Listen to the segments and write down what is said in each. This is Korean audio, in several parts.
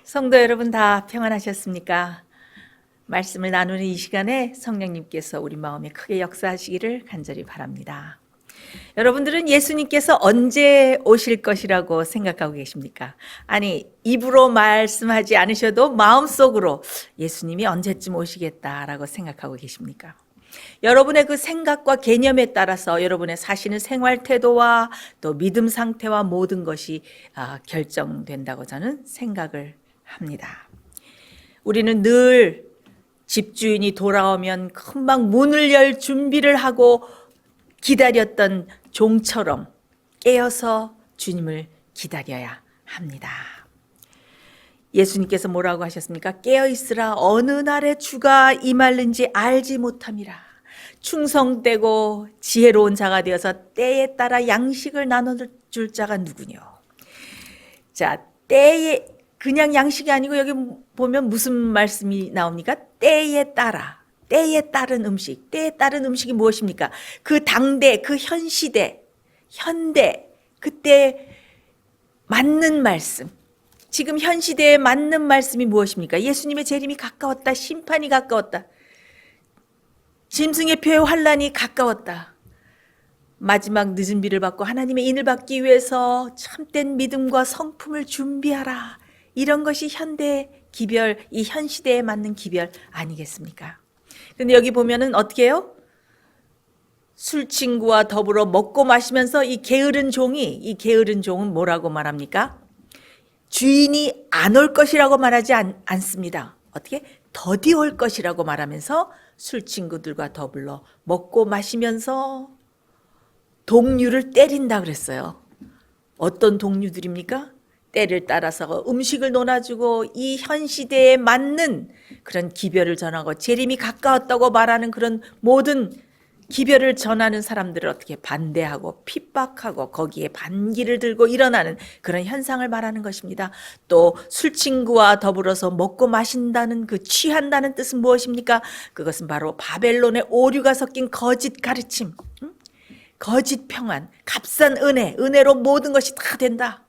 성도 여러분 다 평안하셨습니까? 말씀을 나누는 이 시간에 성령님께서 우리 마음에 크게 역사하시기를 간절히 바랍니다. 여러분들은 예수님께서 언제 오실 것이라고 생각하고 계십니까? 아니, 입으로 말씀하지 않으셔도 마음속으로 예수님이 언제쯤 오시겠다라고 생각하고 계십니까? 여러분의 그 생각과 개념에 따라서 여러분의 사시는 생활 태도와 또 믿음 상태와 모든 것이 결정된다고 저는 생각을 합니다. 우리는 늘 집주인이 돌아오면 금방 문을 열 준비를 하고 기다렸던 종처럼 깨어서 주님을 기다려야 합니다. 예수님께서 뭐라고 하셨습니까? 깨어있으라 어느 날에 주가 임할는지 알지 못함이라. 충성되고 지혜로운 자가 되어서 때에 따라 양식을 나눠줄 자가 누구뇨? 자, 때에 그냥 양식이 아니고 여기 보면 무슨 말씀이 나옵니까? 때에 따라, 때에 따른 음식. 때에 따른 음식이 무엇입니까? 그 당대, 그 현 시대, 현대, 그때 맞는 말씀. 지금 현 시대에 맞는 말씀이 무엇입니까? 예수님의 재림이 가까웠다. 심판이 가까웠다. 짐승의 표의 환란이 가까웠다. 마지막 늦은 비를 받고 하나님의 인을 받기 위해서 참된 믿음과 성품을 준비하라. 이런 것이 현대 기별, 이 현 시대에 맞는 기별 아니겠습니까? 근데 여기 보면은 어떻게 해요? 술 친구와 더불어 먹고 마시면서 이 게으른 종은 뭐라고 말합니까? 주인이 안 올 것이라고 말하지 않습니다. 어떻게? 더디 올 것이라고 말하면서 술 친구들과 더불어 먹고 마시면서 동류를 때린다 그랬어요. 어떤 동류들입니까? 때를 따라서 음식을 논아주고 이 현 시대에 맞는 그런 기별을 전하고 재림이 가까웠다고 말하는 그런 모든 기별을 전하는 사람들을 어떻게 반대하고 핍박하고 거기에 반기를 들고 일어나는 그런 현상을 말하는 것입니다. 또 술 친구와 더불어서 먹고 마신다는 그 취한다는 뜻은 무엇입니까? 그것은 바로 바벨론의 오류가 섞인 거짓 가르침, 거짓 평안, 값싼 은혜로 모든 것이 다 된다.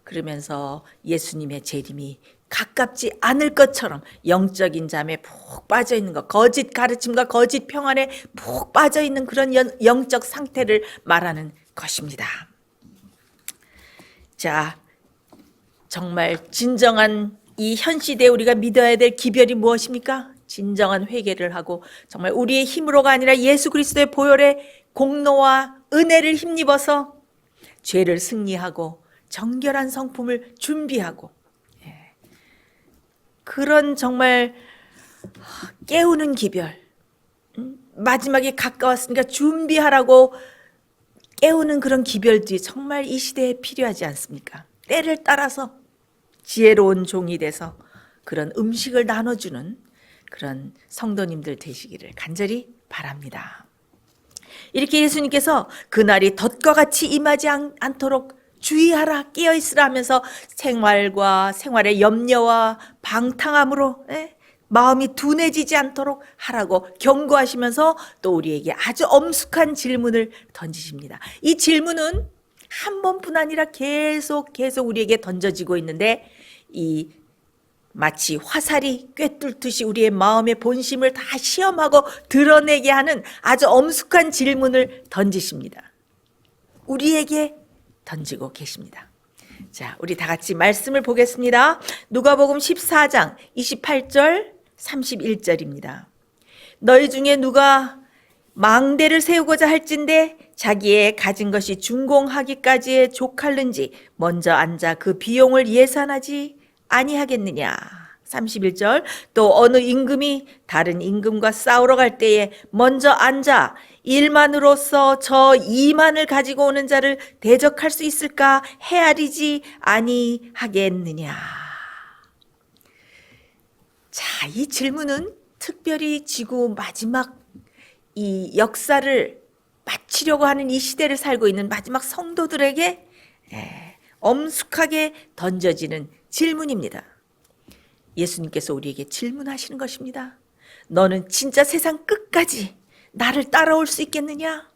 그러면서 예수님의 재림이 가깝지 않을 것처럼 영적인 잠에 푹 빠져 있는 것, 거짓 가르침과 거짓 평안에 푹 빠져 있는 그런 영적 상태를 말하는 것입니다. 자, 정말 진정한 이 현 시대에 우리가 믿어야 될 기별이 무엇입니까? 진정한 회개를 하고 정말 우리의 힘으로가 아니라 예수 그리스도의 보혈의 공로와 은혜를 힘입어서 죄를 승리하고 정결한 성품을 준비하고 그런 정말 깨우는 기별, 마지막에 가까웠으니까 준비하라고 깨우는 그런 기별들이 정말 이 시대에 필요하지 않습니까? 때를 따라서 지혜로운 종이 돼서 그런 음식을 나눠주는 그런 성도님들 되시기를 간절히 바랍니다. 이렇게 예수님께서 그날이 덫과 같이 임하지 않도록 주의하라, 깨어있으라 하면서 생활의 염려와 방탕함으로 마음이 둔해지지 않도록 하라고 경고하시면서 또 우리에게 아주 엄숙한 질문을 던지십니다. 이 질문은 한 번뿐 아니라 계속 우리에게 던져지고 있는데 이 마치 화살이 꿰뚫듯이 우리의 마음의 본심을 다 시험하고 드러내게 하는 아주 엄숙한 질문을 던지십니다. 우리에게 던지고 계십니다. 자, 우리 다 같이 말씀을 보겠습니다. 누가복음 14장 28절 31절입니다. 너희 중에 누가 망대를 세우고자 할진대 자기의 가진 것이 준공하기까지에 족할는지 먼저 앉아 그 비용을 예산하지 아니하겠느냐. 31절 또 어느 임금이 다른 임금과 싸우러 갈 때에 먼저 앉아 1만으로서 저 2만을 가지고 오는 자를 대적할 수 있을까 헤아리지 아니하겠느냐. 자, 이 질문은 특별히 지구 마지막 이 역사를 마치려고 하는 이 시대를 살고 있는 마지막 성도들에게 엄숙하게 던져지는 질문입니다. 예수님께서 우리에게 질문하시는 것입니다. 너는 진짜 세상 끝까지 나를 따라올 수 있겠느냐?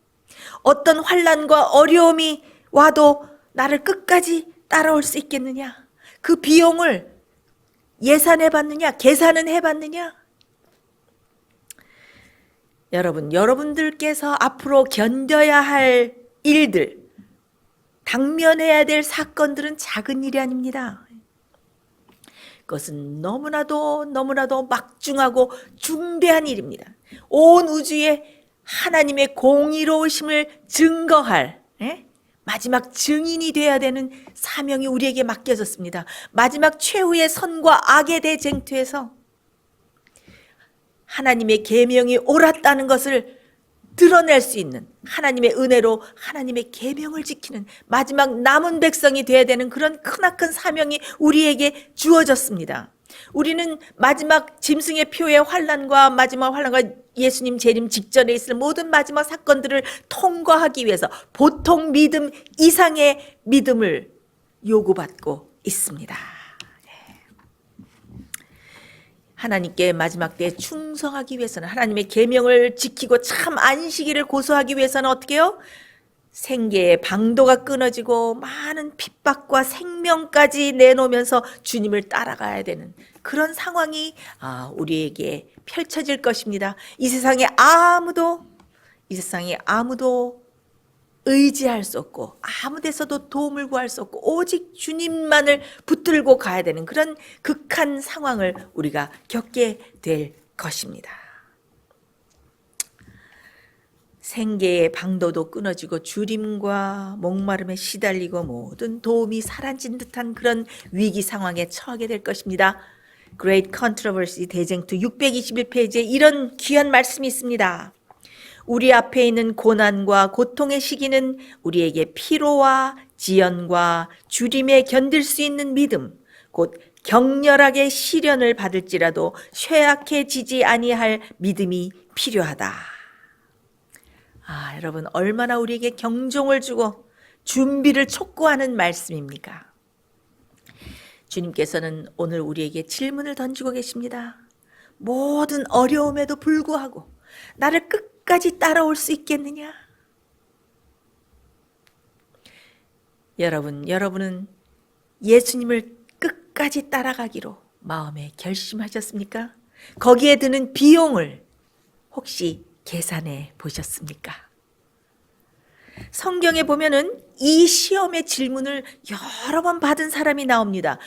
어떤 환난과 어려움이 와도 나를 끝까지 따라올 수 있겠느냐? 그 비용을 예산해봤느냐? 계산은 해봤느냐? 여러분들께서 앞으로 견뎌야 할 일들, 당면해야 될 사건들은 작은 일이 아닙니다. 그것은 너무나도 막중하고 중대한 일입니다. 온 우주에 하나님의 공의로우심을 증거할 마지막 증인이 되어야 되는 사명이 우리에게 맡겨졌습니다. 마지막 최후의 선과 악의 대쟁투에서 하나님의 계명이 옳았다는 것을 드러낼 수 있는, 하나님의 은혜로 하나님의 계명을 지키는 마지막 남은 백성이 되어야 되는 그런 크나큰 사명이 우리에게 주어졌습니다. 우리는 마지막 짐승의 표의 환난과 마지막 환난과 예수님 재림 직전에 있을 모든 마지막 사건들을 통과하기 위해서 보통 믿음 이상의 믿음을 요구받고 있습니다. 하나님께 마지막 때에 충성하기 위해서는, 하나님의 계명을 지키고 참 안식일을 고수하기 위해서는 어떻게 해요? 생계의 방도가 끊어지고 많은 핍박과 생명까지 내놓으면서 주님을 따라가야 되는 그런 상황이 우리에게 펼쳐질 것입니다. 이 세상에 아무도 의지할 수 없고 아무 데서도 도움을 구할 수 없고 오직 주님만을 붙들고 가야 되는 그런 극한 상황을 우리가 겪게 될 것입니다. 생계의 방도도 끊어지고 주림과 목마름에 시달리고 모든 도움이 사라진 듯한 그런 위기 상황에 처하게 될 것입니다. Great Controversy 대쟁투 621페이지에 이런 귀한 말씀이 있습니다. 우리 앞에 있는 고난과 고통의 시기는 우리에게 피로와 지연과 주림에 견딜 수 있는 믿음, 곧 격렬하게 시련을 받을지라도 쇠약해지지 아니할 믿음이 필요하다. 여러분, 얼마나 우리에게 경종을 주고 준비를 촉구하는 말씀입니까? 주님께서는 오늘 우리에게 질문을 던지고 계십니다. 모든 어려움에도 불구하고 나를 끝까지 따라올 수 있겠느냐? 여러분은 예수님을 끝까지 따라가기로 마음에 결심하셨습니까? 거기에 드는 비용을 혹시 계산해 보셨습니까? 성경에 보면은 이 시험의 질문을 여러 번 받은 사람이 나옵니다.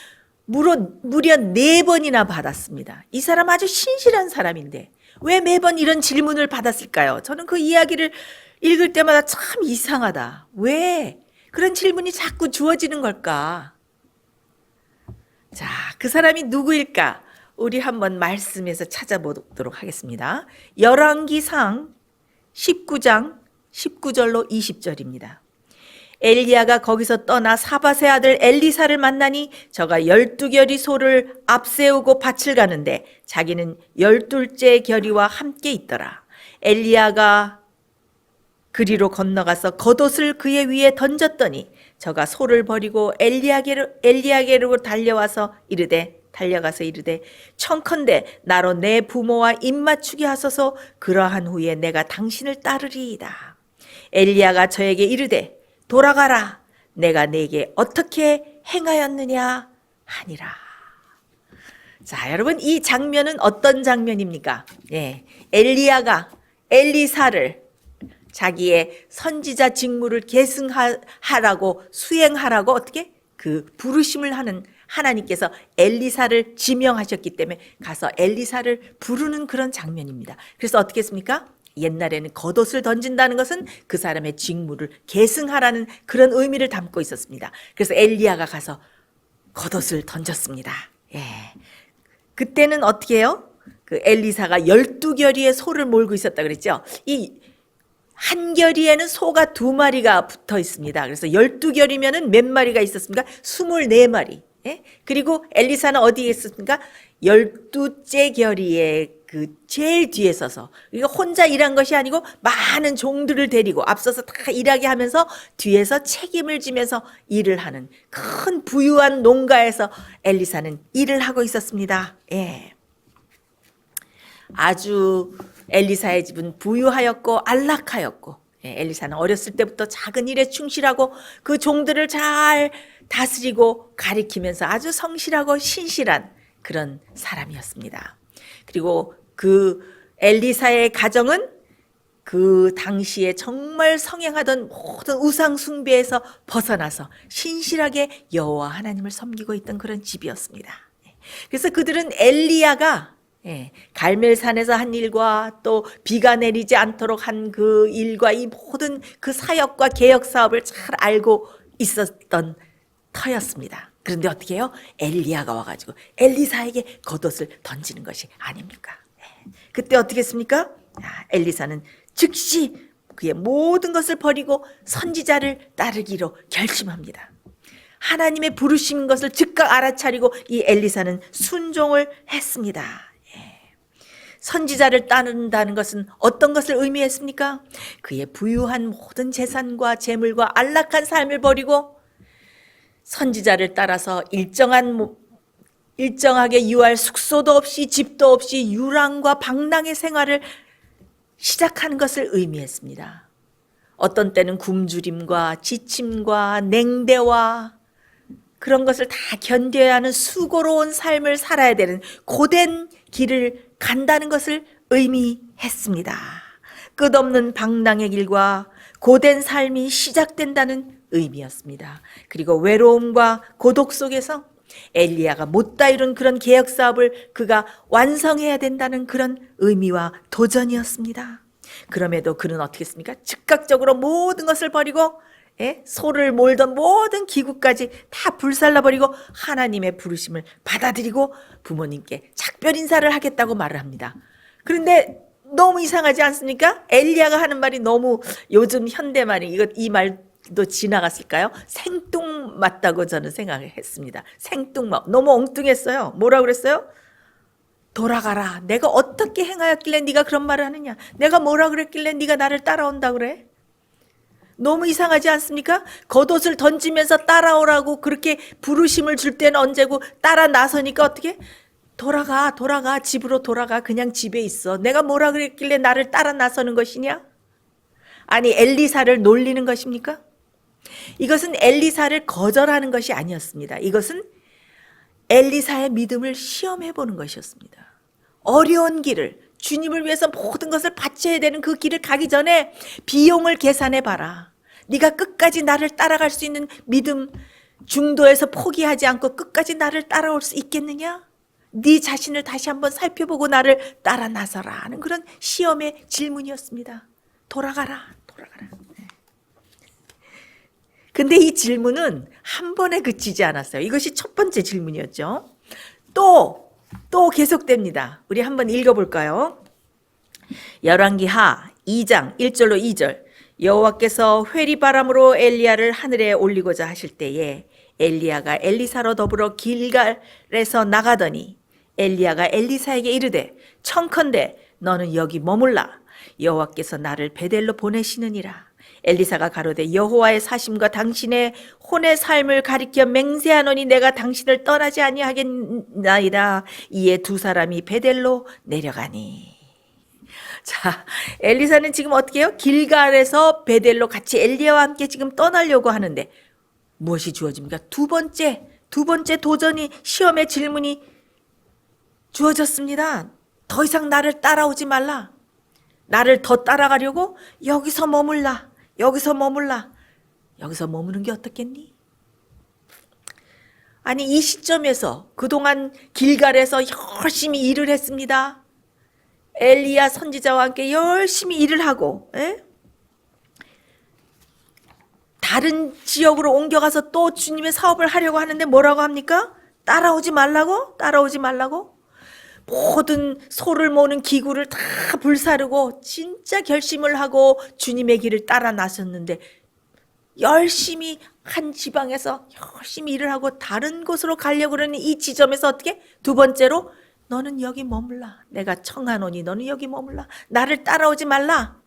무려 4번이나 받았습니다. 이 사람 아주 신실한 사람인데 왜 매번 이런 질문을 받았을까요? 저는 그 이야기를 읽을 때마다 참 이상하다. 왜 그런 질문이 자꾸 주어지는 걸까? 자, 그 사람이 누구일까? 우리 한번 말씀에서 찾아보도록 하겠습니다. 열왕기상 19장 19절로 20절입니다. 엘리야가 거기서 떠나 사밧의 아들 엘리사를 만나니 저가 12결이 소를 앞세우고 밭을 가는데 자기는 12째 결이와 함께 있더라. 엘리야가 그리로 건너가서 겉옷을 그의 위에 던졌더니 저가 소를 버리고 엘리야게로 달려가서 이르되 청컨대 나로 내 부모와 입맞추게 하소서. 그러한 후에 내가 당신을 따르리이다. 엘리야가 저에게 이르되 돌아가라. 내가 네게 어떻게 행하였느냐 하니라. 자, 여러분, 이 장면은 어떤 장면입니까? 엘리야가 엘리사를 자기의 선지자 직무를 계승하라고 수행하라고 어떻게 그 부르심을 하는 하나님께서 엘리사를 지명하셨기 때문에 가서 엘리사를 부르는 그런 장면입니다. 그래서 어떻게 했습니까? 옛날에는 겉옷을 던진다는 것은 그 사람의 직무를 계승하라는 그런 의미를 담고 있었습니다. 그래서 엘리야가 가서 겉옷을 던졌습니다. 그때는 어떻게 해요? 그 엘리사가 12결의의 소를 몰고 있었다 그랬죠. 이 한 결의에는 소가 2마리가 붙어 있습니다. 그래서 12결이면은 몇 마리가 있었습니까? 24마리. 그리고 엘리사는 어디에 있었습니까? 12째 결의의 그 제일 뒤에 서서, 이거 혼자 일한 것이 아니고 많은 종들을 데리고 앞서서 다 일하게 하면서 뒤에서 책임을 지면서 일을 하는 큰 부유한 농가에서 엘리사는 일을 하고 있었습니다. 아주 엘리사의 집은 부유하였고 안락하였고, 엘리사는 어렸을 때부터 작은 일에 충실하고 그 종들을 잘 다스리고 가리키면서 아주 성실하고 신실한 그런 사람이었습니다. 그리고 그 엘리사의 가정은 그 당시에 정말 성행하던 모든 우상 숭배에서 벗어나서 신실하게 여호와 하나님을 섬기고 있던 그런 집이었습니다. 그래서 그들은 엘리야가 갈멜산에서 한 일과 또 비가 내리지 않도록 한 그 일과 이 모든 그 사역과 개혁 사업을 잘 알고 있었던 터였습니다. 그런데 어떻게 해요? 엘리야가 와가지고 엘리사에게 겉옷을 던지는 것이 아닙니까? 그때 어떻게 했습니까? 엘리사는 즉시 그의 모든 것을 버리고 선지자를 따르기로 결심합니다. 하나님의 부르신 것을 즉각 알아차리고 이 엘리사는 순종을 했습니다. 선지자를 따른다는 것은 어떤 것을 의미했습니까? 그의 부유한 모든 재산과 재물과 안락한 삶을 버리고 선지자를 따라서 일정하게 유할 숙소도 없이 집도 없이 유랑과 방랑의 생활을 시작하는 것을 의미했습니다. 어떤 때는 굶주림과 지침과 냉대와 그런 것을 다 견뎌야 하는 수고로운 삶을 살아야 되는 고된 길을 간다는 것을 의미했습니다. 끝없는 방랑의 길과 고된 삶이 시작된다는 의미였습니다. 그리고 외로움과 고독 속에서 엘리야가 못다 이룬 그런 개혁 사업을 그가 완성해야 된다는 그런 의미와 도전이었습니다. 그럼에도 그는 어떻게 했습니까? 즉각적으로 모든 것을 버리고 소를 몰던 모든 기구까지 다 불살라버리고 하나님의 부르심을 받아들이고 부모님께 작별 인사를 하겠다고 말을 합니다. 그런데 너무 이상하지 않습니까? 엘리야가 하는 말이 너무 요즘 현대말이 이 말도 지나갔을까요? 생뚱맞다고 저는 생각했습니다. 생뚱맞. 너무 엉뚱했어요. 뭐라고 그랬어요? 돌아가라. 내가 어떻게 행하였길래 네가 그런 말을 하느냐? 내가 뭐라 그랬길래 네가 나를 따라온다 그래? 너무 이상하지 않습니까? 겉옷을 던지면서 따라오라고 그렇게 부르심을 줄 때는 언제고 따라 나서니까 어떻게? 돌아가 집으로 돌아가 그냥 집에 있어. 내가 뭐라 그랬길래 나를 따라 나서는 것이냐? 아니 엘리사를 놀리는 것입니까? 이것은 엘리사를 거절하는 것이 아니었습니다. 이것은 엘리사의 믿음을 시험해 보는 것이었습니다. 어려운 길을 주님을 위해서 모든 것을 바쳐야 되는 그 길을 가기 전에 비용을 계산해 봐라. 네가 끝까지 나를 따라갈 수 있는 믿음 중도에서 포기하지 않고 끝까지 나를 따라올 수 있겠느냐? 네 자신을 다시 한번 살펴보고 나를 따라 나서라 하는 그런 시험의 질문이었습니다. 돌아가라. 근데 이 질문은 한 번에 그치지 않았어요. 이것이 첫 번째 질문이었죠. 또 계속됩니다. 우리 한번 읽어볼까요? 열왕기하 2장 1절로 2절. 여호와께서 회리바람으로 엘리야를 하늘에 올리고자 하실 때에 엘리야가 엘리사로 더불어 길갈에서 나가더니 엘리야가 엘리사에게 이르되 청컨대 너는 여기 머물라. 여호와께서 나를 베델로 보내시느니라. 엘리사가 가로되 여호와의 사심과 당신의 혼의 삶을 가리켜 맹세하노니 내가 당신을 떠나지 아니하겠나이다. 이에 두 사람이 베델로 내려가니. 자, 엘리사는 지금 어떻게 해요? 길갈에서 베델로 같이 엘리야와 함께 지금 떠나려고 하는데 무엇이 주어집니까? 두 번째 도전이 시험의 질문이 주어졌습니다. 더 이상 나를 따라오지 말라. 나를 더 따라가려고 여기서 머물라. 여기서 머무는 게 어떻겠니? 아니 이 시점에서 그동안 길갈에서 열심히 일을 했습니다. 엘리야 선지자와 함께 열심히 일을 하고 다른 지역으로 옮겨가서 또 주님의 사업을 하려고 하는데 뭐라고 합니까? 따라오지 말라고? 모든 소를 모는 기구를 다 불사르고 진짜 결심을 하고 주님의 길을 따라 나섰는데 열심히 한 지방에서 열심히 일을 하고 다른 곳으로 가려고 그러는 이 지점에서 어떻게? 두 번째로 너는 여기 머물라. 내가 청하노니 너는 여기 머물라. 나를 따라오지 말라.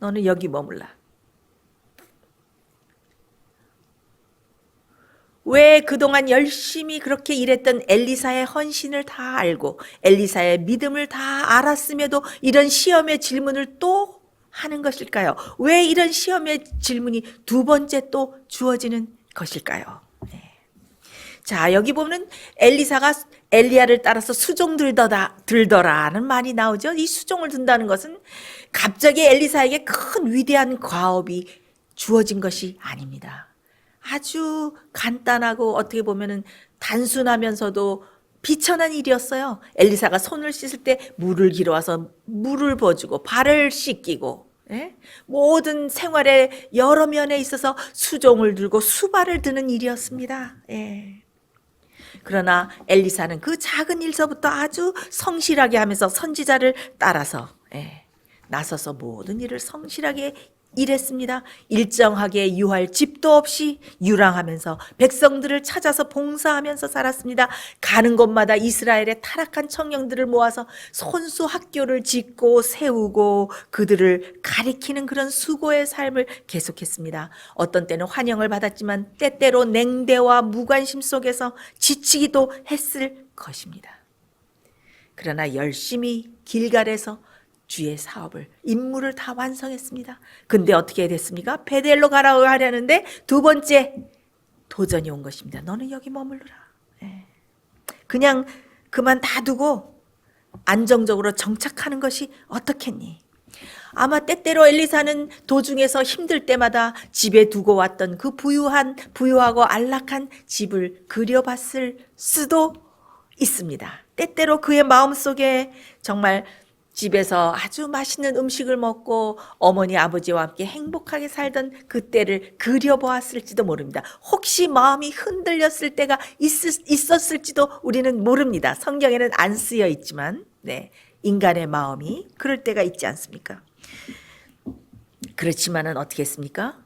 너는 여기 머물라. 왜 그동안 열심히 그렇게 일했던 엘리사의 헌신을 다 알고 엘리사의 믿음을 다 알았음에도 이런 시험의 질문을 또 하는 것일까요? 왜 이런 시험의 질문이 두 번째 또 주어지는 것일까요? 자, 여기 보면 엘리사가 엘리야를 따라서 수종 들더라는 말이 나오죠. 이 수종을 든다는 것은 갑자기 엘리사에게 큰 위대한 과업이 주어진 것이 아닙니다. 아주 간단하고 어떻게 보면은 단순하면서도 비천한 일이었어요. 엘리사가 손을 씻을 때 물을 길어와서 물을 부어주고 발을 씻기고, 예? 모든 생활의 여러 면에 있어서 수종을 들고 수발을 드는 일이었습니다. 예. 그러나 엘리사는 그 작은 일서부터 아주 성실하게 하면서 선지자를 따라서, 예, 나서서 모든 일을 성실하게 일했습니다. 일정하게 유할 집도 없이 유랑하면서 백성들을 찾아서 봉사하면서 살았습니다. 가는 곳마다 이스라엘의 타락한 청년들을 모아서 손수 학교를 짓고 세우고 그들을 가리키는 그런 수고의 삶을 계속했습니다. 어떤 때는 환영을 받았지만 때때로 냉대와 무관심 속에서 지치기도 했을 것입니다. 그러나 열심히 길갈에서 주의 사업을, 임무를 다 완성했습니다. 근데 어떻게 됐습니까? 베델로 가라고 하려는데 두 번째 도전이 온 것입니다. 너는 여기 머물러라. 그냥 그만 놔두고 안정적으로 정착하는 것이 어떻겠니? 아마 때때로 엘리사는 도중에서 힘들 때마다 집에 두고 왔던 그 부유하고 안락한 집을 그려봤을 수도 있습니다. 때때로 그의 마음속에 정말 집에서 아주 맛있는 음식을 먹고 어머니 아버지와 함께 행복하게 살던 그때를 그려보았을지도 모릅니다. 혹시 마음이 흔들렸을 때가 있었을지도 우리는 모릅니다. 성경에는 안 쓰여 있지만, 네, 인간의 마음이 그럴 때가 있지 않습니까? 그렇지만은 어떻게 했습니까?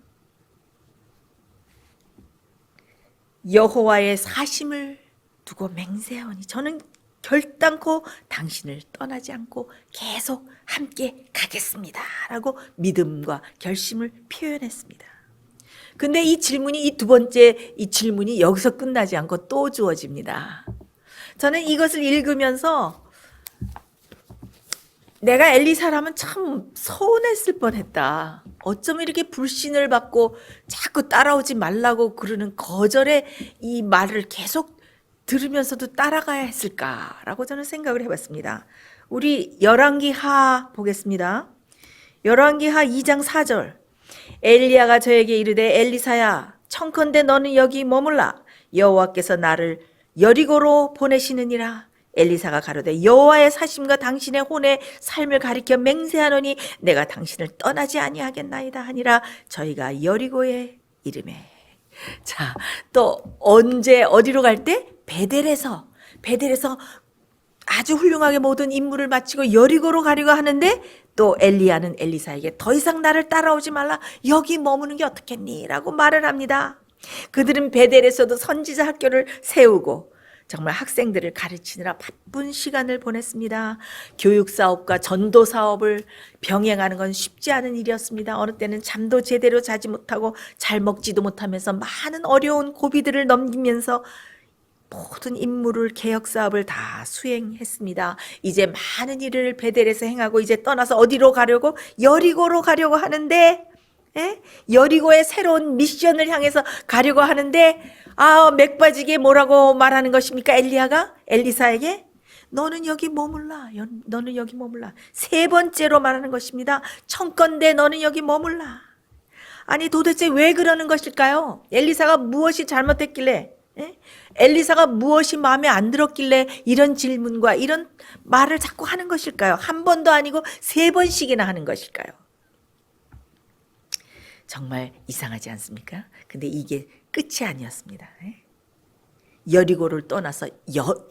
여호와의 사심을 두고 맹세하오니 저는 결단코 당신을 떠나지 않고 계속 함께 가겠습니다. 라고 믿음과 결심을 표현했습니다. 근데 이 두 번째 이 질문이 여기서 끝나지 않고 또 주어집니다. 저는 이것을 읽으면서 내가 엘리사라면 참 서운했을 뻔했다. 어쩜 이렇게 불신을 받고 자꾸 따라오지 말라고 그러는 거절의 이 말을 계속 들으면서도 따라가야 했을까라고 저는 생각을 해봤습니다. 우리 열왕기하 보겠습니다. 열왕기하 2장 4절. 엘리야가 저에게 이르되 엘리사야 청컨대 너는 여기 머물라. 여호와께서 나를 여리고로 보내시느니라. 엘리사가 가로되 여호와의 사심과 당신의 혼의 삶을 가리켜 맹세하노니 내가 당신을 떠나지 아니하겠나이다 하니라. 저희가 여리고에 이르매. 자, 또 언제 어디로 갈 때? 베델에서 아주 훌륭하게 모든 임무를 마치고 여리고로 가려고 하는데 또 엘리야는 엘리사에게 더 이상 나를 따라오지 말라. 여기 머무는 게 어떻겠니? 라고 말을 합니다. 그들은 베델에서도 선지자 학교를 세우고 정말 학생들을 가르치느라 바쁜 시간을 보냈습니다. 교육 사업과 전도 사업을 병행하는 건 쉽지 않은 일이었습니다. 어느 때는 잠도 제대로 자지 못하고 잘 먹지도 못하면서 많은 어려운 고비들을 넘기면서 모든 임무를 개혁 사업을 다 수행했습니다. 이제 많은 일을 베델에서 행하고 이제 떠나서 어디로 가려고? 여리고로 가려고 하는데, 여리고의 새로운 미션을 향해서 가려고 하는데 맥빠지게 뭐라고 말하는 것입니까? 엘리사에게 너는 여기 머물라. 너는 여기 머물라. 세 번째로 말하는 것입니다. 청컨대 너는 여기 머물라. 아니 도대체 왜 그러는 것일까요? 엘리사가 무엇이 잘못했길래, 엘리사가 무엇이 마음에 안 들었길래 이런 질문과 이런 말을 자꾸 하는 것일까요? 한 번도 아니고 세 번씩이나 하는 것일까요? 정말 이상하지 않습니까? 근데 이게 끝이 아니었습니다. 여리고를 떠나서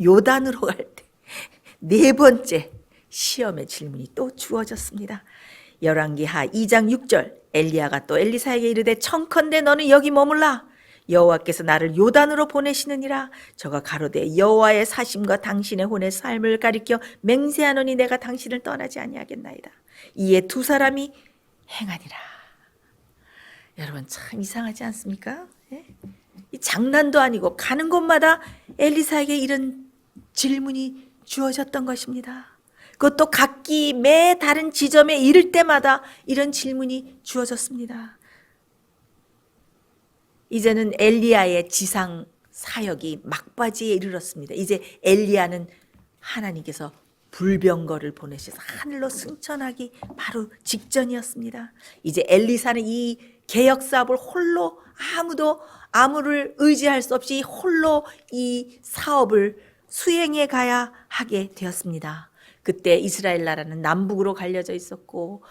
요단으로 갈 때 네 번째 시험의 질문이 또 주어졌습니다. 열왕기하 2장 6절. 엘리야가 또 엘리사에게 이르되 청컨대 너는 여기 머물라. 여호와께서 나를 요단으로 보내시느니라. 저가 가로되 여호와의 사심과 당신의 혼의 삶을 가리켜 맹세하노니 내가 당신을 떠나지 아니하겠나이다. 이에 두 사람이 행하니라. 여러분 참 이상하지 않습니까? 이 장난도 아니고 가는 곳마다 엘리사에게 이런 질문이 주어졌던 것입니다. 그것도 각기 매 다른 지점에 이를 때마다 이런 질문이 주어졌습니다. 이제는 엘리야의 지상 사역이 막바지에 이르렀습니다. 이제 엘리야는 하나님께서 불병거를 보내셔서 하늘로 승천하기 바로 직전이었습니다. 이제 엘리사는 이 개혁 사업을 홀로 아무를 의지할 수 없이 홀로 이 사업을 수행해 가야 하게 되었습니다. 그때 이스라엘 나라는 남북으로 갈려져 있었고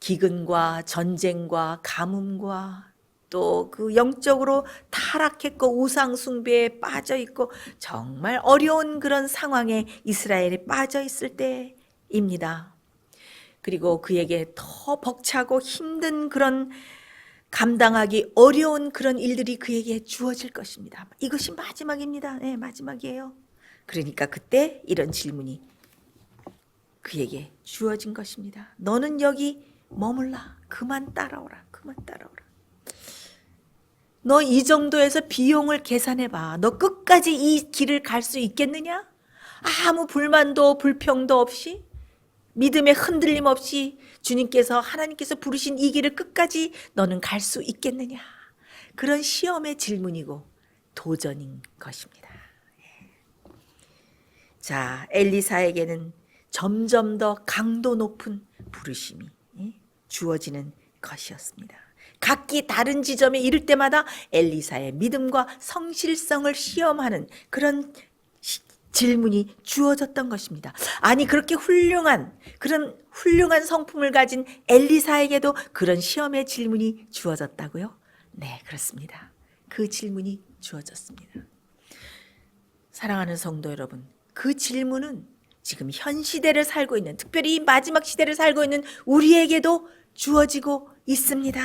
기근과 전쟁과 가뭄과 또 그 영적으로 타락했고 우상 숭배에 빠져 있고 정말 어려운 그런 상황에 이스라엘이 빠져 있을 때입니다. 그리고 그에게 더 벅차고 힘든 그런 감당하기 어려운 그런 일들이 그에게 주어질 것입니다. 이것이 마지막입니다. 네, 마지막이에요. 그러니까 그때 이런 질문이 그에게 주어진 것입니다. 너는 여기 머물라. 그만 따라오라. 그만 따라오라. 너 이 정도에서 비용을 계산해봐. 너 끝까지 이 길을 갈 수 있겠느냐? 아무 불만도 불평도 없이 믿음의 흔들림 없이 하나님께서 부르신 이 길을 끝까지 너는 갈 수 있겠느냐? 그런 시험의 질문이고 도전인 것입니다. 자, 엘리사에게는 점점 더 강도 높은 부르심이 주어지는 것이었습니다. 각기 다른 지점에 이를 때마다 엘리사의 믿음과 성실성을 시험하는 그런 질문이 주어졌던 것입니다. 아니 그렇게 그런 훌륭한 성품을 가진 엘리사에게도 그런 시험의 질문이 주어졌다고요? 네, 그렇습니다. 그 질문이 주어졌습니다. 사랑하는 성도 여러분, 그 질문은 지금 현 시대를 살고 있는, 특별히 이 마지막 시대를 살고 있는 우리에게도 주어지고 있습니다.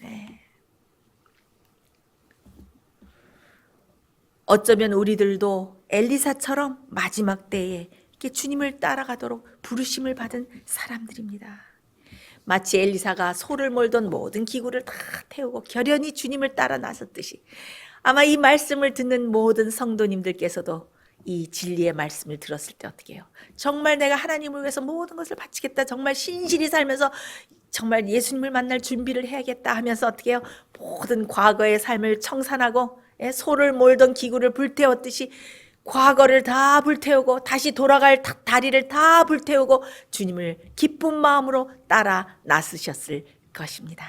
네. 어쩌면 우리들도 엘리사처럼 마지막 때에 이렇게 주님을 따라가도록 부르심을 받은 사람들입니다. 마치 엘리사가 소를 몰던 모든 기구를 다 태우고 결연히 주님을 따라 나섰듯이 아마 이 말씀을 듣는 모든 성도님들께서도 이 진리의 말씀을 들었을 때 어떻게 해요? 정말 내가 하나님을 위해서 모든 것을 바치겠다. 정말 신실히 살면서 정말 예수님을 만날 준비를 해야겠다 하면서 어떻게 해요? 모든 과거의 삶을 청산하고 소를 몰던 기구를 불태웠듯이 과거를 다 불태우고 다시 돌아갈 다리를 다 불태우고 주님을 기쁜 마음으로 따라 나서셨을 것입니다.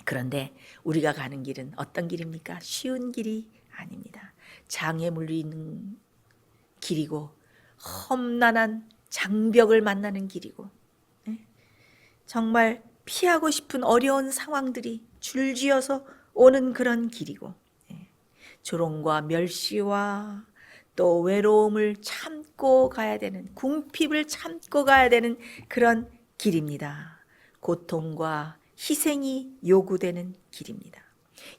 그런데 우리가 가는 길은 어떤 길입니까? 쉬운 길이 아닙니다. 장애 물리는 길이고 험난한 장벽을 만나는 길이고 정말 피하고 싶은 어려운 상황들이 줄지어서 오는 그런 길이고 조롱과 멸시와 또 외로움을 참고 가야 되는, 궁핍을 참고 가야 되는 그런 길입니다. 고통과 희생이 요구되는 길입니다.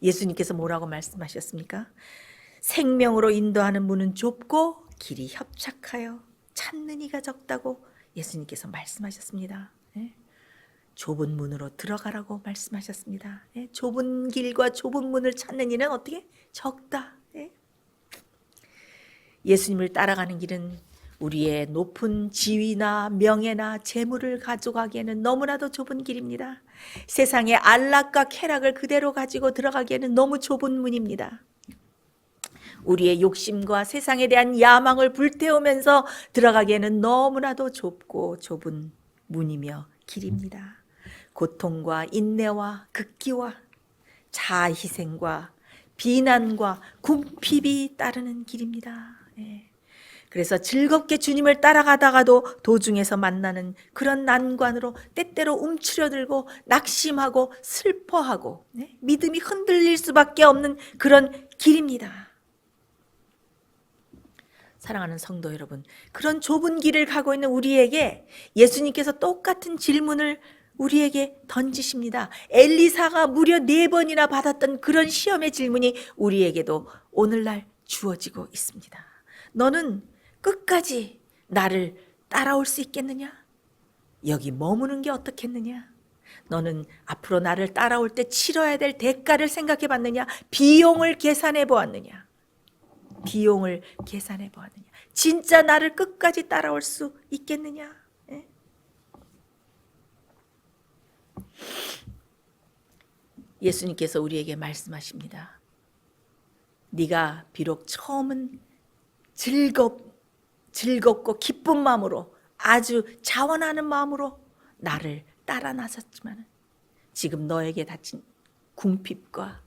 예수님께서 뭐라고 말씀하셨습니까? 생명으로 인도하는 문은 좁고 길이 협착하여 찾는 이가 적다고 예수님께서 말씀하셨습니다. 좁은 문으로 들어가라고 말씀하셨습니다. 좁은 길과 좁은 문을 찾는 이는 어떻게? 적다. 예수님을 따라가는 길은 우리의 높은 지위나 명예나 재물을 가져가기에는 너무나도 좁은 길입니다. 세상의 안락과 쾌락을 그대로 가지고 들어가기에는 너무 좁은 문입니다. 우리의 욕심과 세상에 대한 야망을 불태우면서 들어가기에는 너무나도 좁고 좁은 문이며 길입니다. 고통과 인내와 극기와 자아희생과 비난과 궁핍이 따르는 길입니다. 그래서 즐겁게 주님을 따라가다가도 도중에서 만나는 그런 난관으로 때때로 움츠려들고 낙심하고 슬퍼하고 믿음이 흔들릴 수밖에 없는 그런 길입니다. 사랑하는 성도 여러분, 그런 좁은 길을 가고 있는 우리에게 예수님께서 똑같은 질문을 우리에게 던지십니다. 엘리사가 무려 4번이나 받았던 그런 시험의 질문이 우리에게도 오늘날 주어지고 있습니다. 너는 끝까지 나를 따라올 수 있겠느냐? 여기 머무는 게 어떻겠느냐? 너는 앞으로 나를 따라올 때 치러야 될 대가를 생각해 봤느냐? 비용을 계산해 보았느냐? 비용을 계산해 보았느냐? 진짜 나를 끝까지 따라올 수 있겠느냐? 예수님께서 우리에게 말씀하십니다. 네가 비록 처음은 즐겁고 기쁜 마음으로 아주 자원하는 마음으로 나를 따라 나섰지만 지금 너에게 닥친 궁핍과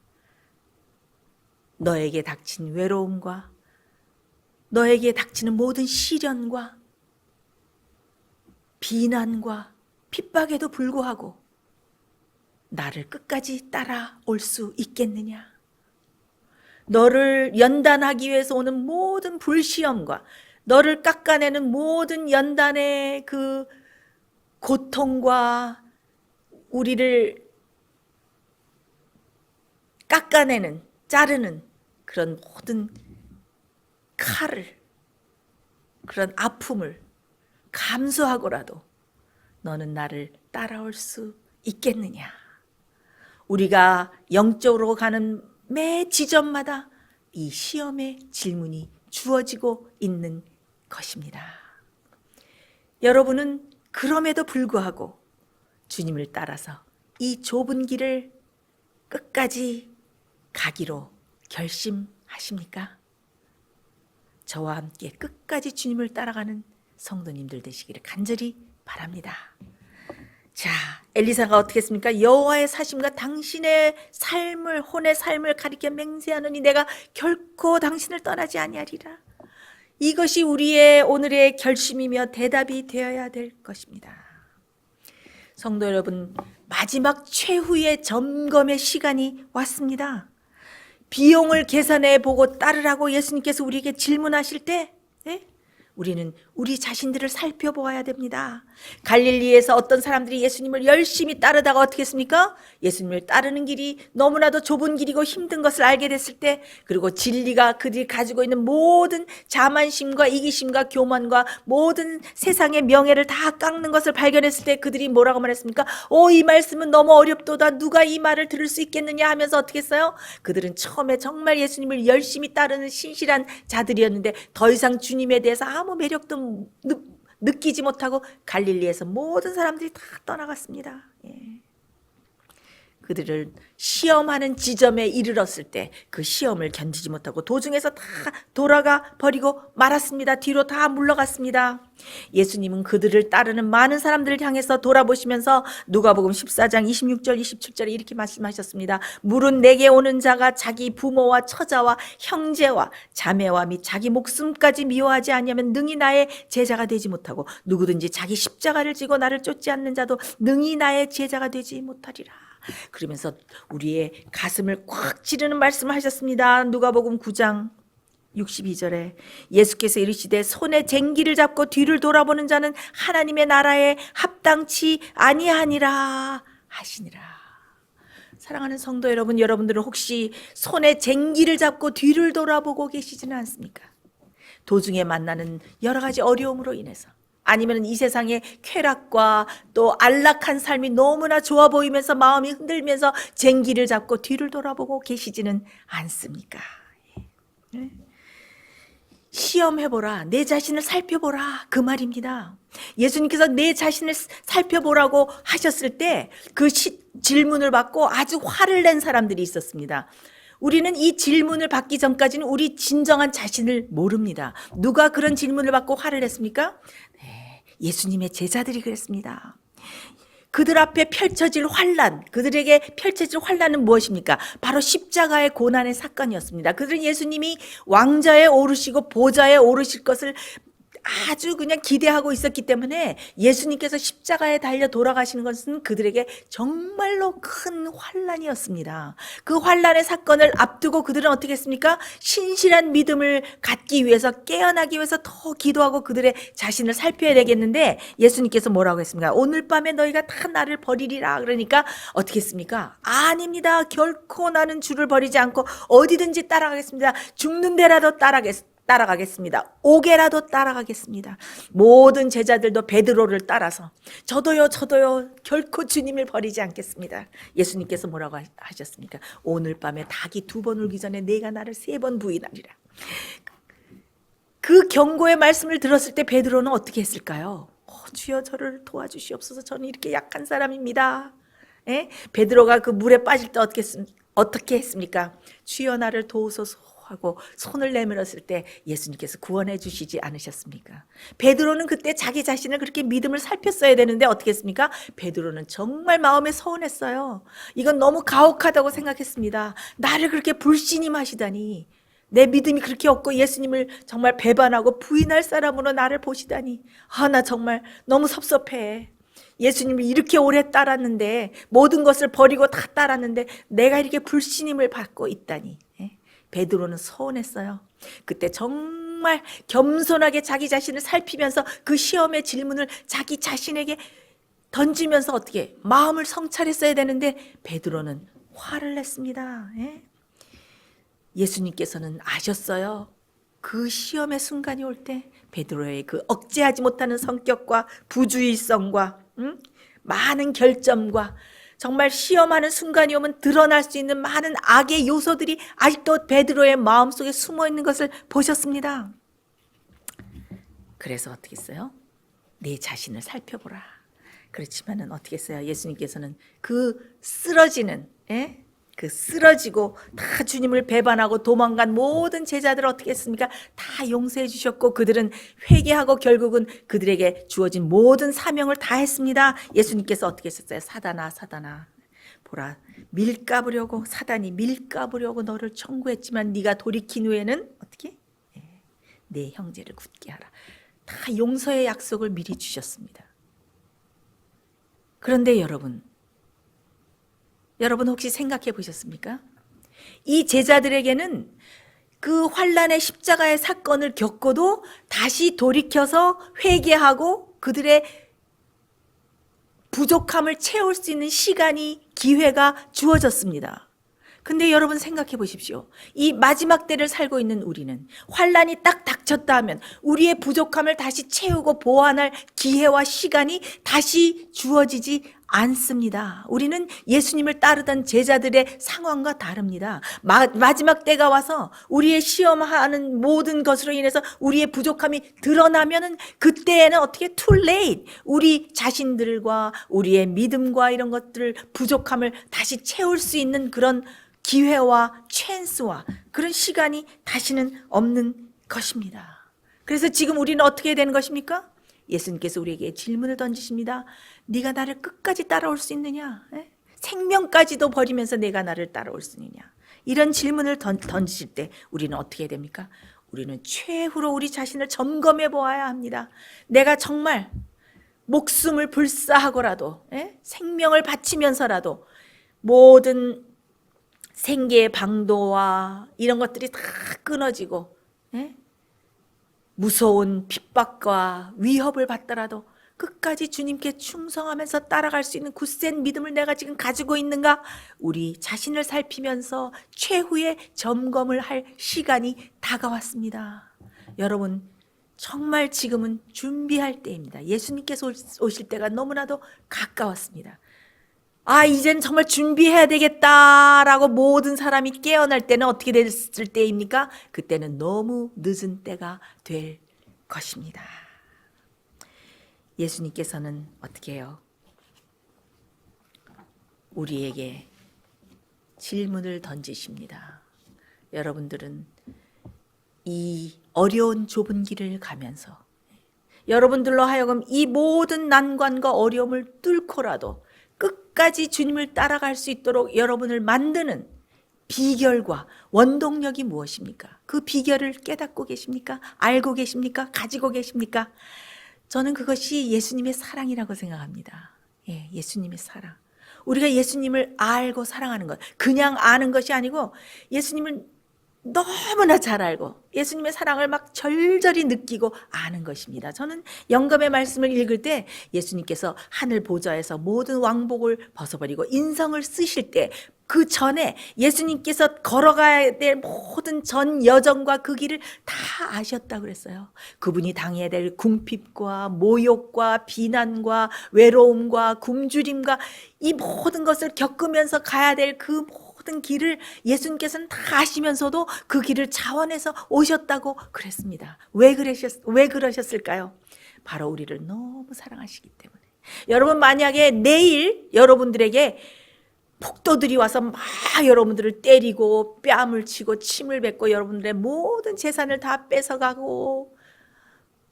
너에게 닥친 외로움과 너에게 닥치는 모든 시련과 비난과 핍박에도 불구하고 나를 끝까지 따라올 수 있겠느냐? 너를 연단하기 위해서 오는 모든 불시험과 너를 깎아내는 모든 연단의 그 고통과 우리를 깎아내는, 자르는 그런 모든 칼을, 그런 아픔을 감수하고라도 너는 나를 따라올 수 있겠느냐? 우리가 영적으로 가는 매 지점마다 이 시험의 질문이 주어지고 있는 것입니다. 여러분은 그럼에도 불구하고 주님을 따라서 이 좁은 길을 끝까지 가기로 결심하십니까? 저와 함께 끝까지 주님을 따라가는 성도님들 되시기를 간절히 바랍니다. 자, 엘리사가 어떻게 했습니까? 여호와의 사심과 당신의 삶을, 혼의 삶을 가리켜 맹세하노니 내가 결코 당신을 떠나지 아니하리라. 이것이 우리의 오늘의 결심이며 대답이 되어야 될 것입니다. 성도 여러분, 마지막 최후의 점검의 시간이 왔습니다. 비용을 계산해 보고 따르라고 예수님께서 우리에게 질문하실 때 우리는 우리 자신들을 살펴보아야 됩니다. 갈릴리에서 어떤 사람들이 예수님을 열심히 따르다가 어떻게 했습니까? 예수님을 따르는 길이 너무나도 좁은 길이고 힘든 것을 알게 됐을 때, 그리고 진리가 그들이 가지고 있는 모든 자만심과 이기심과 교만과 모든 세상의 명예를 다 깎는 것을 발견했을 때 그들이 뭐라고 말했습니까? 이 말씀은 너무 어렵도다. 누가 이 말을 들을 수 있겠느냐 하면서 어떻게 했어요? 그들은 처음에 정말 예수님을 열심히 따르는 신실한 자들이었는데 더 이상 주님에 대해서 아무 매력도 느끼지 못하고 갈릴리에서 모든 사람들이 다 떠나갔습니다. 그들을 시험하는 지점에 이르렀을 때 그 시험을 견디지 못하고 도중에서 다 돌아가 버리고 말았습니다. 뒤로 다 물러갔습니다. 예수님은 그들을 따르는 많은 사람들을 향해서 돌아보시면서 누가복음 14장 26절 27절에 이렇게 말씀하셨습니다. 물은 내게 오는 자가 자기 부모와 처자와 형제와 자매와 및 자기 목숨까지 미워하지 아니하면 능히 나의 제자가 되지 못하고 누구든지 자기 십자가를 지고 나를 쫓지 않는 자도 능히 나의 제자가 되지 못하리라. 그러면서 우리의 가슴을 꽉 찌르는 말씀을 하셨습니다. 누가복음 9장 62절에 예수께서 이르시되 손에 쟁기를 잡고 뒤를 돌아보는 자는 하나님의 나라에 합당치 아니하니라 하시니라. 사랑하는 성도 여러분, 여러분들은 혹시 손에 쟁기를 잡고 뒤를 돌아보고 계시지는 않습니까? 도중에 만나는 여러 가지 어려움으로 인해서, 아니면 이 세상의 쾌락과 또 안락한 삶이 너무나 좋아 보이면서 마음이 흔들면서 쟁기를 잡고 뒤를 돌아보고 계시지는 않습니까? 시험해보라, 내 자신을 살펴보라, 그 말입니다. 예수님께서 내 자신을 살펴보라고 하셨을 때 그 질문을 받고 아주 화를 낸 사람들이 있었습니다. 우리는 이 질문을 받기 전까지는 우리 진정한 자신을 모릅니다. 누가 그런 질문을 받고 화를 냈습니까? 예수님의 제자들이 그랬습니다. 그들 앞에 펼쳐질 환난, 그들에게 펼쳐질 환난은 무엇입니까? 바로 십자가의 고난의 사건이었습니다. 그들은 예수님이 왕좌에 오르시고 보좌에 오르실 것을 아주 그냥 기대하고 있었기 때문에 예수님께서 십자가에 달려 돌아가시는 것은 그들에게 정말로 큰 환난이었습니다. 그 환난의 사건을 앞두고 그들은 어떻게 했습니까? 신실한 믿음을 갖기 위해서, 깨어나기 위해서 더 기도하고 그들의 자신을 살펴야 되겠는데 예수님께서 뭐라고 했습니까? 오늘 밤에 너희가 다 나를 버리리라. 그러니까 어떻게 했습니까? 아닙니다. 결코 나는 주를 버리지 않고 어디든지 따라가겠습니다. 죽는 데라도 따라가겠습니다. 오게라도 따라가겠습니다. 모든 제자들도 베드로를 따라서 저도요 결코 주님을 버리지 않겠습니다. 예수님께서 뭐라고 하셨습니까? 오늘 밤에 닭이 2번 울기 전에 네가 나를 3번 부인하리라. 그 경고의 말씀을 들었을 때 베드로는 어떻게 했을까요? 주여 저를 도와주시옵소서. 저는 이렇게 약한 사람입니다. 베드로가 그 물에 빠질 때 어떻게 했습니까? 주여 나를 도우소서 하고 손을 내밀었을 때 예수님께서 구원해 주시지 않으셨습니까? 베드로는 그때 자기 자신을 그렇게 믿음을 살폈어야 되는데 어떻게 했습니까? 베드로는 정말 마음에 서운했어요. 이건 너무 가혹하다고 생각했습니다. 나를 그렇게 불신임하시다니, 내 믿음이 그렇게 없고 예수님을 정말 배반하고 부인할 사람으로 나를 보시다니, 나 정말 너무 섭섭해. 예수님을 이렇게 오래 따랐는데, 모든 것을 버리고 다 따랐는데 내가 이렇게 불신임을 받고 있다니. 베드로는 서운했어요. 그때 정말 겸손하게 자기 자신을 살피면서 그 시험의 질문을 자기 자신에게 던지면서 어떻게 마음을 성찰했어야 되는데 베드로는 화를 냈습니다. 예수님께서는 아셨어요. 그 시험의 순간이 올 때 베드로의 그 억제하지 못하는 성격과 부주의성과 많은 결점과 정말 시험하는 순간이 오면 드러날 수 있는 많은 악의 요소들이 아직도 베드로의 마음속에 숨어 있는 것을 보셨습니다. 그래서 어떻게 했어요? 내 자신을 살펴보라. 그렇지만은 어떻게 했어요? 예수님께서는 그 쓰러지는, 그 쓰러지고 다 주님을 배반하고 도망간 모든 제자들을 어떻게 했습니까? 다 용서해 주셨고 그들은 회개하고 결국은 그들에게 주어진 모든 사명을 다 했습니다. 예수님께서 어떻게 했었어요? 사단아, 사단아, 보라, 사단이 밀가부려고 너를 청구했지만 네가 돌이킨 후에는 어떻게? 내 형제를 굳게 하라. 다 용서의 약속을 미리 주셨습니다. 그런데 여러분 혹시 생각해 보셨습니까? 이 제자들에게는 그 환난의 십자가의 사건을 겪고도 다시 돌이켜서 회개하고 그들의 부족함을 채울 수 있는 시간이, 기회가 주어졌습니다. 근데 여러분 생각해 보십시오. 이 마지막 때를 살고 있는 우리는 환난이 딱 닥쳤다 하면 우리의 부족함을 다시 채우고 보완할 기회와 시간이 다시 주어지지 않습니다. 우리는 예수님을 따르던 제자들의 상황과 다릅니다. 마지막 때가 와서 우리의 시험하는 모든 것으로 인해서 우리의 부족함이 드러나면은 그때에는 어떻게 too late, 우리 자신들과 우리의 믿음과 이런 것들 부족함을 다시 채울 수 있는 그런 기회와 찬스와 그런 시간이 다시는 없는 것입니다. 그래서 지금 우리는 어떻게 되는 것입니까? 예수님께서 우리에게 질문을 던지십니다. 네가 나를 끝까지 따라올 수 있느냐? 생명까지도 버리면서 내가 나를 따라올 수 있느냐? 이런 질문을 던지실 때 우리는 어떻게 됩니까? 우리는 최후로 우리 자신을 점검해 보아야 합니다. 내가 정말 목숨을 불사하고라도, 생명을 바치면서라도 모든 생계의 방도와 이런 것들이 다 끊어지고 무서운 핍박과 위협을 받더라도 끝까지 주님께 충성하면서 따라갈 수 있는 굳센 믿음을 내가 지금 가지고 있는가? 우리 자신을 살피면서 최후의 점검을 할 시간이 다가왔습니다. 여러분 정말 지금은 준비할 때입니다. 예수님께서 오실 때가 너무나도 가까웠습니다. 이젠 정말 준비해야 되겠다라고 모든 사람이 깨어날 때는 어떻게 됐을 때입니까? 그때는 너무 늦은 때가 될 것입니다. 예수님께서는 어떻게 해요? 우리에게 질문을 던지십니다. 여러분들은 이 어려운 좁은 길을 가면서 여러분들로 하여금 이 모든 난관과 어려움을 뚫고라도 끝까지 주님을 따라갈 수 있도록 여러분을 만드는 비결과 원동력이 무엇입니까? 그 비결을 깨닫고 계십니까? 알고 계십니까? 가지고 계십니까? 저는 그것이 예수님의 사랑이라고 생각합니다. 예수님의 사랑. 우리가 예수님을 알고 사랑하는 것, 그냥 아는 것이 아니고 예수님을 너무나 잘 알고 예수님의 사랑을 막 절절히 느끼고 아는 것입니다. 저는 영감의 말씀을 읽을 때 예수님께서 하늘 보좌에서 모든 왕복을 벗어버리고 인성을 쓰실 때 그 전에 예수님께서 걸어가야 될 모든 전 여정과 그 길을 다 아셨다고 그랬어요. 그분이 당해야 될 궁핍과 모욕과 비난과 외로움과 굶주림과 이 모든 것을 겪으면서 가야 될 그 모든 길을 예수님께서는 다 아시면서도 그 길을 자원해서 오셨다고 그랬습니다. 왜 그러셨을까요? 바로 우리를 너무 사랑하시기 때문에. 여러분 만약에 내일 여러분들에게 폭도들이 와서 막 여러분들을 때리고 뺨을 치고 침을 뱉고 여러분들의 모든 재산을 다 뺏어가고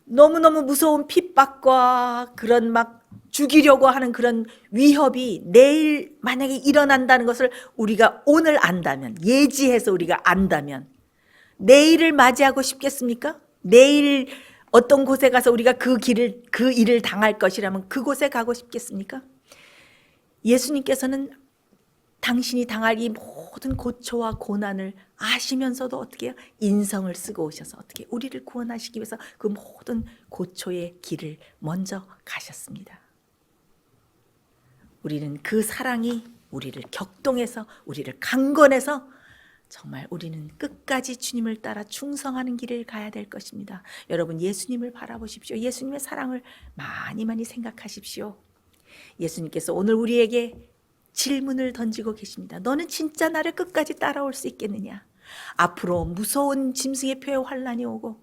너무너무 무서운 핍박과 그런 막 죽이려고 하는 그런 위협이 내일 만약에 일어난다는 것을 우리가 오늘 안다면, 예지해서 우리가 안다면 내일을 맞이하고 싶겠습니까? 내일 어떤 곳에 가서 우리가 그 일을 당할 것이라면 그곳에 가고 싶겠습니까? 예수님께서는 당신이 당할 이 모든 고초와 고난을 아시면서도 어떻게 해요? 인성을 쓰고 오셔서 어떻게 우리를 구원하시기 위해서 그 모든 고초의 길을 먼저 가셨습니다. 우리는 그 사랑이 우리를 격동해서 우리를 강건해서 정말 우리는 끝까지 주님을 따라 충성하는 길을 가야 될 것입니다. 여러분 예수님을 바라보십시오. 예수님의 사랑을 많이 많이 생각하십시오. 예수님께서 오늘 우리에게 질문을 던지고 계십니다. 너는 진짜 나를 끝까지 따라올 수 있겠느냐? 앞으로 무서운 짐승의 표의 환란이 오고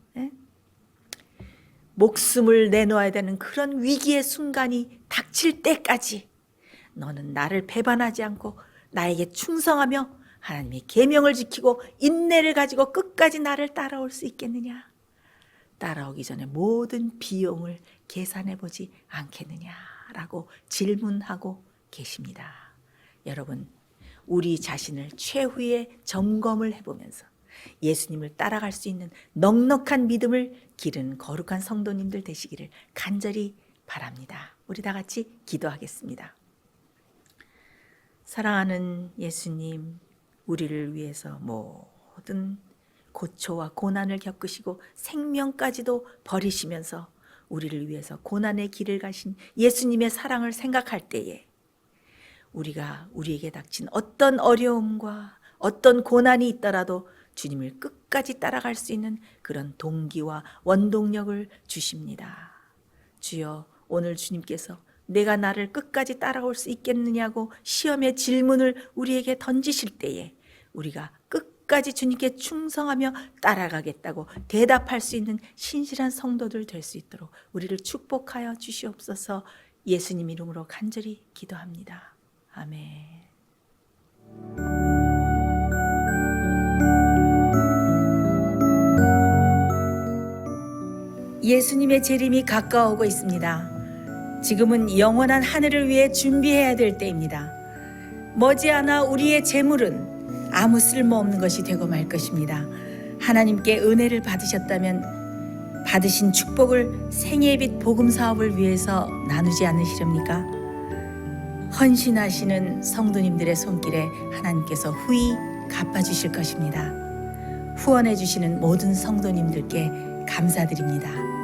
목숨을 내놓아야 되는 그런 위기의 순간이 닥칠 때까지 너는 나를 배반하지 않고 나에게 충성하며 하나님의 계명을 지키고 인내를 가지고 끝까지 나를 따라올 수 있겠느냐? 따라오기 전에 모든 비용을 계산해 보지 않겠느냐라고 질문하고 계십니다. 여러분, 우리 자신을 최후의 점검을 해보면서 예수님을 따라갈 수 있는 넉넉한 믿음을 기른 거룩한 성도님들 되시기를 간절히 바랍니다. 우리 다 같이 기도하겠습니다. 사랑하는 예수님, 우리를 위해서 모든 고초와 고난을 겪으시고 생명까지도 버리시면서 우리를 위해서 고난의 길을 가신 예수님의 사랑을 생각할 때에 우리가 우리에게 닥친 어떤 어려움과 어떤 고난이 있더라도 주님을 끝까지 따라갈 수 있는 그런 동기와 원동력을 주십니다. 주여, 오늘 주님께서 내가 나를 끝까지 따라올 수 있겠느냐고 시험의 질문을 우리에게 던지실 때에 우리가 끝까지 주님께 충성하며 따라가겠다고 대답할 수 있는 신실한 성도들 될 수 있도록 우리를 축복하여 주시옵소서. 예수님 이름으로 간절히 기도합니다. 아멘. 예수님의 재림이 가까워오고 있습니다. 지금은 영원한 하늘을 위해 준비해야 될 때입니다. 머지않아 우리의 재물은 아무 쓸모없는 것이 되고 말 것입니다. 하나님께 은혜를 받으셨다면 받으신 축복을 생애의 빛 복음 사업을 위해서 나누지 않으시렵니까? 헌신하시는 성도님들의 손길에 하나님께서 후히 갚아주실 것입니다. 후원해 주시는 모든 성도님들께 감사드립니다.